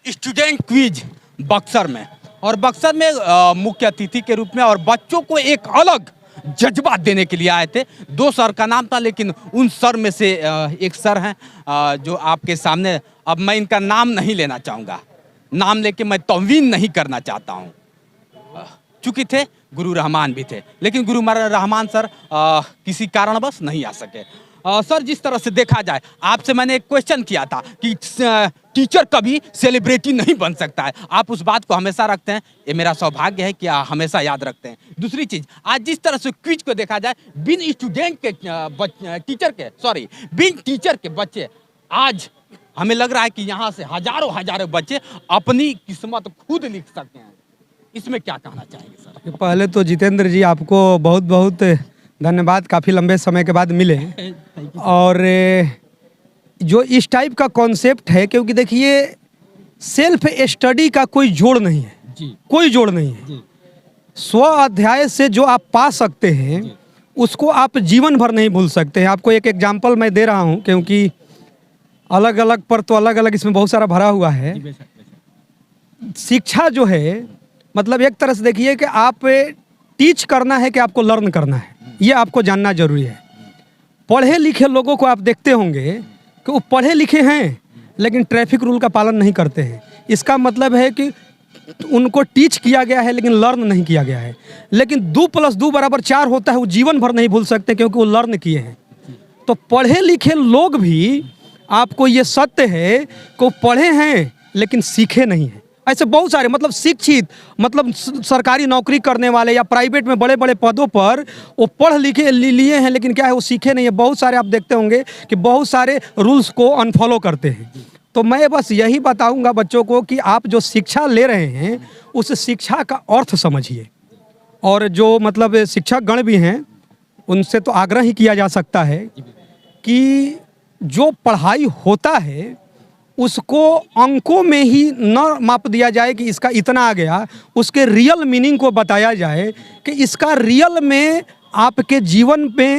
Student quiz Buxar में, और बक्सर में मुख्य अतिथि के रूप में और बच्चों को एक अलग जज्बा देने के लिए आए थे। दो सर का नाम था, लेकिन उन सर में से एक सर हैं जो आपके सामने, अब मैं इनका नाम नहीं लेना चाहूँगा, नाम लेके मैं तौवीन नहीं करना चाहता हूँ। चूँकि थे गुरु रहमान भी थे, लेकिन गुरु रहमान सर किसी कारणवश नहीं आ सके। सर, जिस तरह से देखा जाए, आपसे मैंने एक क्वेश्चन किया था कि टीचर कभी सेलिब्रिटी नहीं बन सकता है, आप उस बात को हमेशा रखते हैं, ये मेरा सौभाग्य है कि आप हमेशा याद रखते हैं। दूसरी चीज, आज जिस तरह से क्विज को देखा जाए, बिन स्टूडेंट के बिन टीचर के बच्चे, आज हमें लग रहा है कि यहाँ से हजारों हजारों बच्चे अपनी किस्मत खुद लिख सकते हैं। इसमें क्या कहना चाहेंगे सर? पहले तो जितेंद्र जी, आपको बहुत बहुत धन्यवाद, काफ़ी लंबे समय के बाद मिले। और जो इस टाइप का कॉन्सेप्ट है, क्योंकि देखिए सेल्फ स्टडी का कोई जोड़ नहीं है जी, कोई जोड़ नहीं है जी। स्व अध्याय से जो आप पा सकते हैं उसको आप जीवन भर नहीं भूल सकते हैं। आपको एक एग्जांपल मैं दे रहा हूं, क्योंकि अलग अलग पर तो अलग अलग इसमें बहुत सारा भरा हुआ है। शिक्षा जो है, मतलब एक तरह से देखिए कि आप टीच करना है कि आपको लर्न करना है, ये आपको जानना जरूरी है। पढ़े लिखे लोगों को आप देखते होंगे कि वो पढ़े लिखे हैं लेकिन ट्रैफिक रूल का पालन नहीं करते हैं। इसका मतलब है कि उनको टीच किया गया है लेकिन लर्न नहीं किया गया है। लेकिन 2 + 2 = 4 होता है, वो जीवन भर नहीं भूल सकते क्योंकि वो लर्न किए हैं। तो पढ़े लिखे लोग भी, आपको ये सत्य है कि वो पढ़े हैं लेकिन सीखे नहीं हैं। ऐसे बहुत सारे, मतलब शिक्षित, मतलब सरकारी नौकरी करने वाले या प्राइवेट में बड़े बड़े पदों पर वो पढ़ लिखे लिए हैं, लेकिन क्या है, वो सीखे नहीं है। बहुत सारे आप देखते होंगे कि बहुत सारे रूल्स को अनफॉलो करते हैं। तो मैं बस यही बताऊंगा बच्चों को कि आप जो शिक्षा ले रहे हैं उस शिक्षा का अर्थ समझिए। और जो मतलब शिक्षक गण भी हैं, उनसे तो आग्रह ही किया जा सकता है कि जो पढ़ाई होता है उसको अंकों में ही न माप दिया जाए कि इसका इतना आ गया, उसके रियल मीनिंग को बताया जाए कि इसका रियल में आपके जीवन पे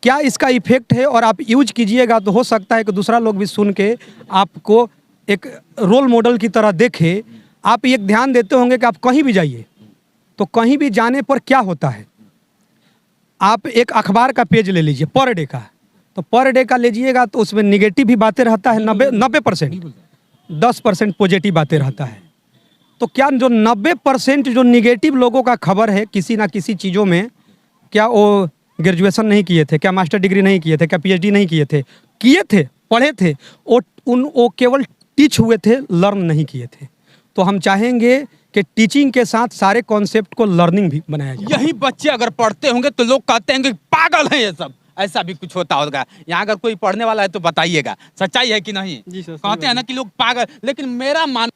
क्या इसका इफेक्ट है, और आप यूज कीजिएगा तो हो सकता है कि दूसरा लोग भी सुन के आपको एक रोल मॉडल की तरह देखे। आप एक ध्यान देते होंगे कि आप कहीं भी जाइए तो कहीं भी जाने पर क्या होता है, आप एक अखबार का पेज ले लीजिए पर डे का, तो पर डे का लीजिएगा तो उसमें निगेटिव भी बातें रहता है 90%, 10% पॉजिटिव बातें रहता है। तो क्या जो 90% जो निगेटिव लोगों का खबर है किसी ना किसी चीज़ों में, क्या वो ग्रेजुएशन नहीं किए थे, क्या मास्टर डिग्री नहीं किए थे, क्या पीएचडी नहीं किए थे, पढ़े थे, वो केवल टीच हुए थे, लर्न नहीं किए थे। तो हम चाहेंगे कि टीचिंग के साथ सारे कॉन्सेप्ट को लर्निंग भी बनाया जाए। यही बच्चे अगर पढ़ते होंगे तो लोग कहते हैं कि पागल है ये सब, ऐसा भी कुछ होता होगा। यहाँ अगर कोई पढ़ने वाला है तो बताइएगा, सच्चाई है कि नहीं? जी सर, कहते हैं ना कि लोग पागल, लेकिन मेरा मान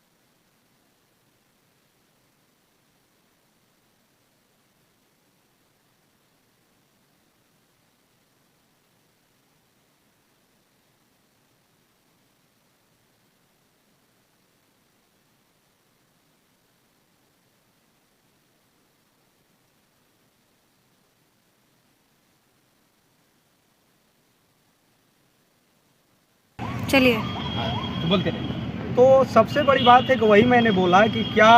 चलिए तो बोलते रहे। तो सबसे बड़ी बात है कि वही मैंने बोला कि क्या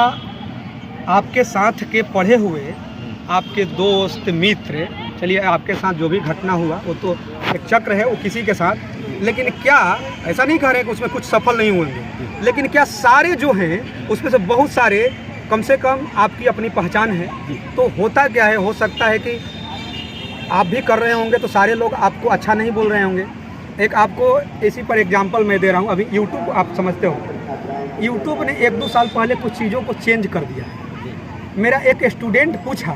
आपके साथ के पढ़े हुए आपके दोस्त मित्र, चलिए आपके साथ जो भी घटना हुआ वो तो एक चक्र है, वो किसी के साथ, लेकिन क्या ऐसा नहीं कह रहे कि उसमें कुछ सफल नहीं होंगे, लेकिन क्या सारे जो हैं उसमें से बहुत सारे कम से कम आपकी अपनी पहचान है। तो होता क्या है, हो सकता है कि आप भी कर रहे होंगे तो सारे लोग आपको अच्छा नहीं बोल रहे होंगे। एक आपको इसी पर एग्जांपल मैं दे रहा हूँ। अभी यूट्यूब आप समझते हो, यूट्यूब ने 1-2 साल पहले कुछ चीज़ों को चेंज कर दिया है। मेरा एक स्टूडेंट पूछा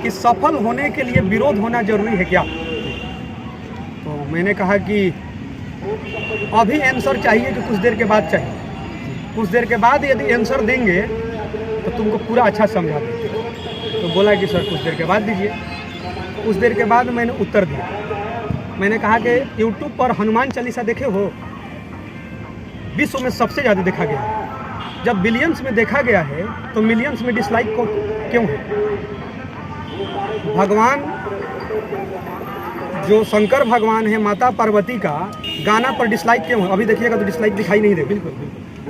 कि सफल होने के लिए विरोध होना जरूरी है क्या? तो मैंने कहा कि अभी आंसर चाहिए कि कुछ देर के बाद चाहिए? कुछ देर के बाद यदि आंसर देंगे तो तुमको पूरा अच्छा समझा देंगे। तो बोला कि सर कुछ देर के बाद दीजिए। कुछ देर के बाद मैंने उत्तर दिया। मैंने कहा कि यूट्यूब पर हनुमान चालीसा देखे हो? विश्व में सबसे ज़्यादा देखा गया है। जब बिलियंस में देखा गया है तो मिलियंस में डिसलाइक को क्यों है? भगवान जो शंकर भगवान है, माता पार्वती का गाना पर डिसलाइक क्यों है? अभी देखिएगा तो डिसलाइक दिखाई नहीं दे। बिल्कुल।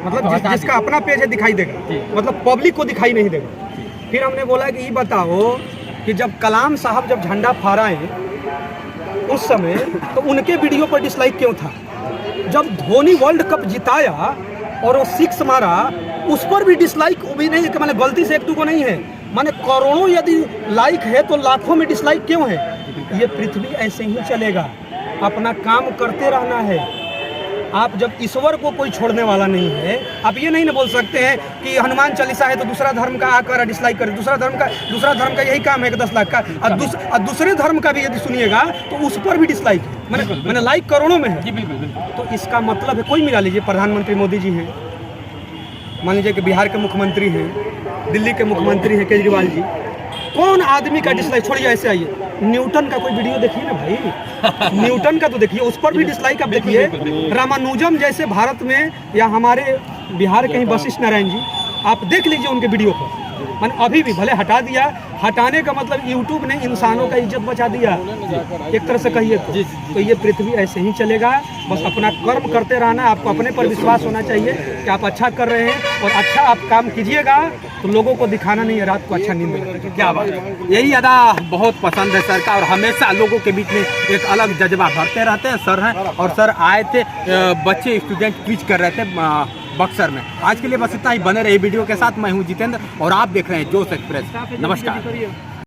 मतलब जिसका अपना पेज है दिखाई देगा, मतलब पब्लिक को दिखाई नहीं देगा। फिर हमने बोला कि ये बताओ कि जब कलाम साहब जब झंडा फहराए उस समय तो उनके वीडियो पर डिसलाइक क्यों था? जब धोनी वर्ल्ड कप जिताया और वो 6 मारा उस पर भी डिसलाइक भी नहीं कि मैंने गलती से 1-2 को नहीं है, माने करोड़ों यदि लाइक है तो लाखों में डिसलाइक क्यों है? ये पृथ्वी ऐसे ही चलेगा, अपना काम करते रहना है। आप जब ईश्वर को कोई छोड़ने वाला नहीं है, आप ये नहीं ना बोल सकते हैं कि हनुमान चालीसा है तो दूसरा धर्म का आकर डिसलाइक करे। दूसरा धर्म का यही काम है कि 10 लाख का, और दूसरे धर्म का भी यदि सुनिएगा तो उस पर भी डिसलाइक है, मैंने लाइक करोड़ों में है। तो इसका मतलब है, कोई मिला लीजिए प्रधानमंत्री मोदी जी हैं, मान लीजिए कि बिहार के मुख्यमंत्री हैं, दिल्ली के मुख्यमंत्री हैं केजरीवाल जी, कौन आदमी का डिसलाइक? छोड़िए, ऐसे आइए, न्यूटन का कोई वीडियो देखिए ना भाई, न्यूटन का तो देखिए, उस पर भी डिसलाइक आप देखिए। रामानुजम जैसे भारत में या हमारे बिहार के ही वशिष्ठ नारायण जी, आप देख लीजिए उनके वीडियो को, मैंने अभी भी भले हटा दिया, हटाने का मतलब यूट्यूब ने इंसानों का इज्जत बचा दिया एक तरह से कहिए तो ये पृथ्वी ऐसे ही चलेगा। बस अपना कर्म करते रहना, आपको अपने पर विश्वास होना चाहिए कि आप अच्छा कर रहे हैं और अच्छा आप काम कीजिएगा तो लोगों को दिखाना नहीं है, रात को अच्छा नींद मिलेगी। क्या बात है, यही अदा बहुत पसंद है सर का, और हमेशा लोगों के बीच में एक अलग जज्बा भरते रहते हैं। सर हैं और सर आए थे, बच्चे स्टूडेंट क्विज कर रहे थे बक्सर में। आज के लिए बस इतना ही, बने रहे वीडियो के साथ। मैं हूं जितेंद्र और आप देख रहे हैं जोश एक्सप्रेस। नमस्कार।